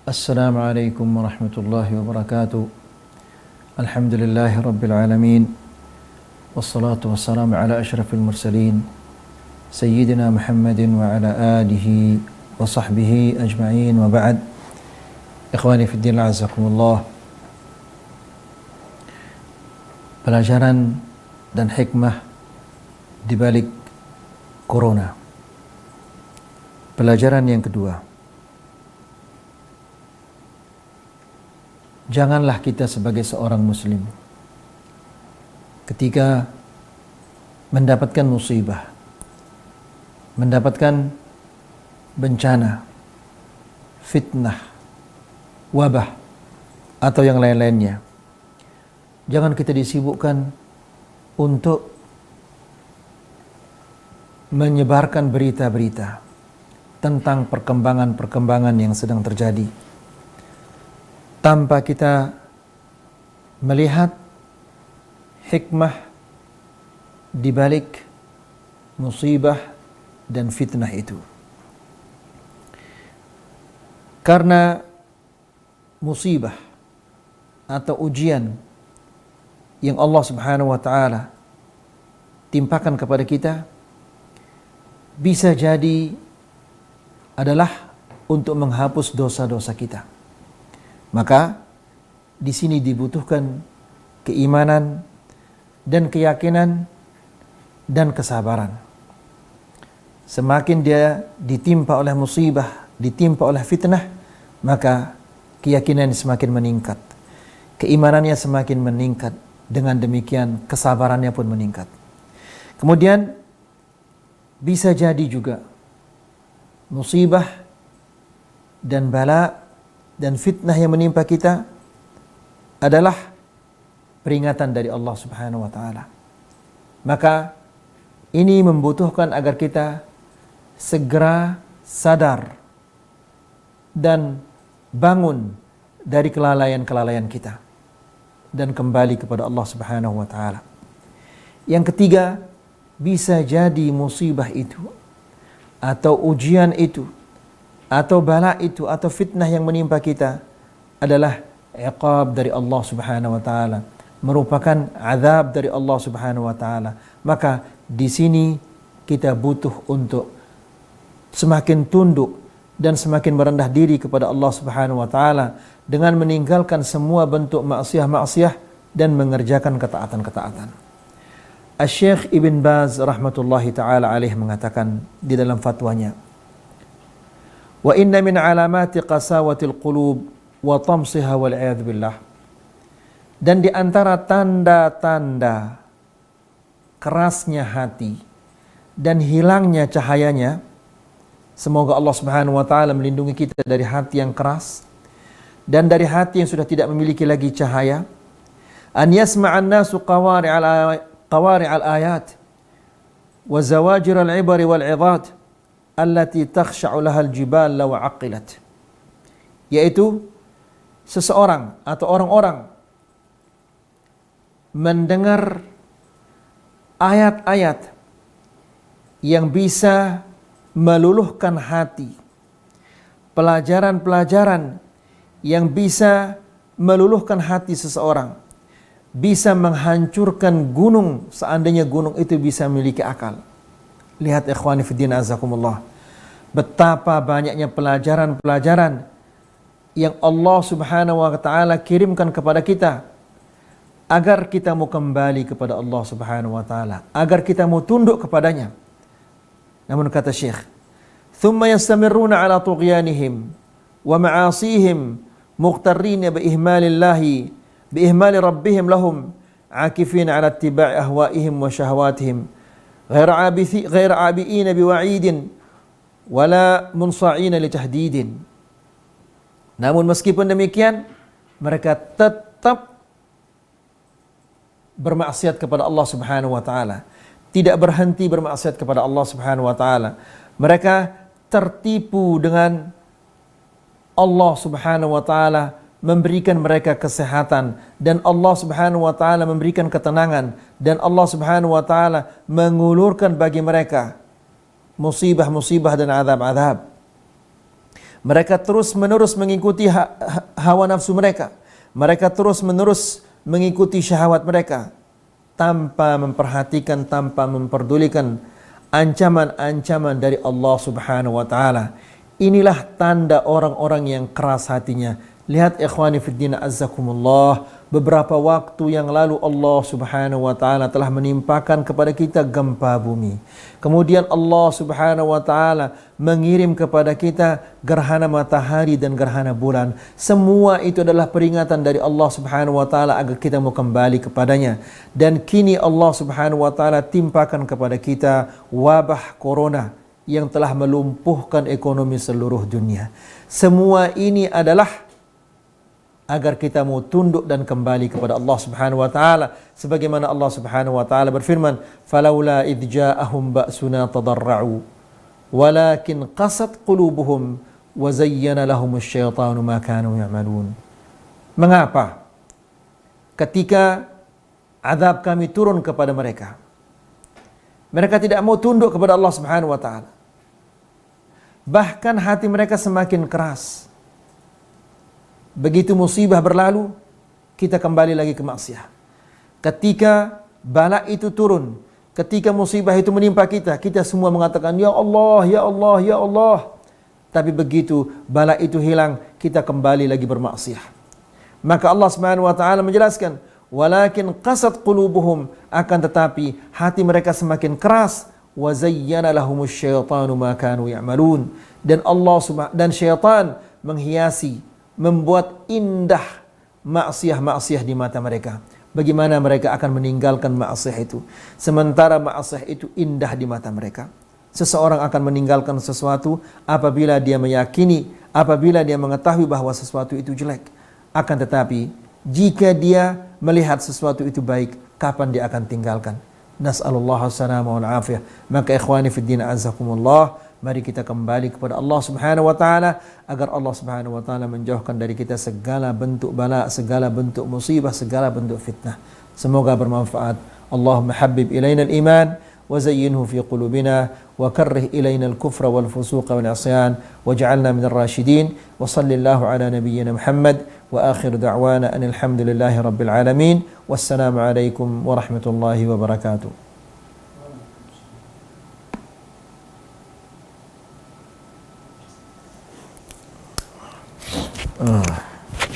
Assalamualaikum warahmatullahi wabarakatuh. Alhamdulillahi rabbil alamin. Wassalatu wassalamu ala asyrafil mursalin Sayyidina Muhammadin wa ala alihi wa sahbihi ajma'in wa ba'd. Ikhwani fiddin azakumullah. Pelajaran dan hikmah di balik corona. Pelajaran yang kedua. Janganlah kita sebagai seorang muslim ketika mendapatkan musibah, mendapatkan bencana, fitnah, wabah, atau yang lain-lainnya, jangan kita disibukkan untuk menyebarkan berita-berita tentang perkembangan-perkembangan yang sedang terjadi tanpa kita melihat hikmah di balik musibah dan fitnah itu. Karena musibah atau ujian yang Allah Subhanahu wa taala timpakan kepada kita bisa jadi adalah untuk menghapus dosa-dosa kita. Maka di sini dibutuhkan keimanan dan keyakinan dan kesabaran. Semakin dia ditimpa oleh musibah, ditimpa oleh fitnah, maka keyakinan semakin meningkat, keimanannya semakin meningkat. Dengan demikian kesabarannya pun meningkat. Kemudian bisa jadi juga musibah dan bala dan fitnah yang menimpa kita adalah peringatan dari Allah Subhanahu wa taala. Maka ini membutuhkan agar kita segera sadar dan bangun dari kelalaian-kelalaian kita dan kembali kepada Allah Subhanahu wa taala. Yang ketiga, bisa jadi musibah itu atau ujian itu atau bala itu atau fitnah yang menimpa kita adalah iqab dari Allah Subhanahu wa taala, merupakan azab dari Allah Subhanahu wa taala. Maka di sini kita butuh untuk semakin tunduk dan semakin merendah diri kepada Allah Subhanahu wa taala dengan meninggalkan semua bentuk maksiat-maksiat dan mengerjakan ketaatan-ketaatan. Asy-Syaikh Ibn Baz rahmatullahi taala alaih mengatakan di dalam fatwanya, wa inna min alamati qasawatil qulub wa tamsiha wal a'yadzu billah. Dan di antara tanda-tanda kerasnya hati dan hilangnya cahayanya, semoga Allah Subhanahu wa taala melindungi kita dari hati yang keras dan dari hati yang sudah tidak memiliki lagi cahaya. An yasma'an nasu qawari'al ayat wa zawajiral ibari wal 'idhat allati takhsha'u lahal jibal law aqilat. Yaitu seseorang atau orang-orang mendengar ayat-ayat yang bisa meluluhkan hati, pelajaran-pelajaran yang bisa meluluhkan hati seseorang, bisa menghancurkan gunung seandainya gunung itu bisa memiliki akal. Lihat ikhwani fiddin azakumullah, betapa banyaknya pelajaran-pelajaran yang Allah Subhanahu wa taala kirimkan kepada kita agar kita mau kembali kepada Allah Subhanahu wa taala, agar kita mau tunduk kepadanya. Namun kata Syekh, "Tsumma yastamirruna ala tughyanihim wa ma'asihim muqtarrina bi ihmali rabbihim lahum akifina ala ittiba'i ahwa'ihim wa syahawatihim غير عابئين بوعيد ولا منصاعين لتهديد." Namun meskipun demikian, mereka tetap bermaksiat kepada Allah Subhanahu wa taala, tidak berhenti bermaksiat kepada Allah Subhanahu wa taala. Mereka tertipu dengan Allah Subhanahu wa taala memberikan mereka kesehatan, dan Allah Subhanahu wa taala memberikan ketenangan, dan Allah Subhanahu wa taala mengulurkan bagi mereka musibah-musibah dan azab-azab. Mereka terus-menerus mengikuti hawa nafsu mereka. Mereka terus-menerus mengikuti syahwat mereka tanpa memperhatikan, tanpa memperdulikan ancaman-ancaman dari Allah Subhanahu wa taala. Inilah tanda orang-orang yang keras hatinya. Lihat ikhwani fiddin azzakumullah, beberapa waktu yang lalu Allah Subhanahu wa taala telah menimpakan kepada kita gempa bumi. Kemudian Allah Subhanahu wa taala mengirim kepada kita gerhana matahari dan gerhana bulan. Semua itu adalah peringatan dari Allah Subhanahu wa taala agar kita mau kembali kepadanya. Dan kini Allah Subhanahu wa taala timpakan kepada kita wabah corona yang telah melumpuhkan ekonomi seluruh dunia. Semua ini adalah agar kita mau tunduk dan kembali kepada Allah Subhanahu wa taala, sebagaimana Allah Subhanahu wa taala berfirman, "Falaula idh ja'ahum ba'suna tadarra'u walakin qasat qulubuhum wa zayyana lahumus syaitanu ma kanu ya'malun." Mengapa ketika azab kami turun kepada mereka, mereka tidak mau tunduk kepada Allah Subhanahu wa taala? Bahkan hati mereka semakin keras. Begitu musibah berlalu, kita kembali lagi ke maksiat. Ketika bala itu turun, ketika musibah itu menimpa kita, kita semua mengatakan, "Ya Allah, ya Allah, ya Allah." Tapi begitu bala itu hilang, kita kembali lagi bermaksiat. Maka Allah Subhanahu wa taala menjelaskan, "Walakin qasat qulubuhum," akan tetapi hati mereka semakin keras, "wa zayyana lahumus syaitanu ma kanu ya'malun." Dan syaitan menghiasi, membuat indah maksiat-maksiat di mata mereka. Bagaimana mereka akan meninggalkan maksiat itu, sementara maksiat itu indah di mata mereka? Seseorang akan meninggalkan sesuatu apabila dia meyakini, apabila dia mengetahui bahwa sesuatu itu jelek. Akan tetapi jika dia melihat sesuatu itu baik, kapan dia akan tinggalkan? Nas'alullah as-salama wal afiyah. Maka ikhwani fiddin azakumullah, mari kita kembali kepada Allah Subhanahu wa taala agar Allah Subhanahu wa taala menjauhkan dari kita segala bentuk bala, segala bentuk musibah, segala bentuk fitnah. Semoga bermanfaat. Allahumma habbib ilaina al-iman wa zayyinhu fi qulubina wa karrih ilaina al-kufra wal fusuqa wal 'isyan waj'alna minal rasyidin. Wa sallallahu ala nabiyyina Muhammad wa akhiru da'wana anil hamdulillahi rabbil alamin. Wassalamu alaikum warahmatullahi wabarakatuh.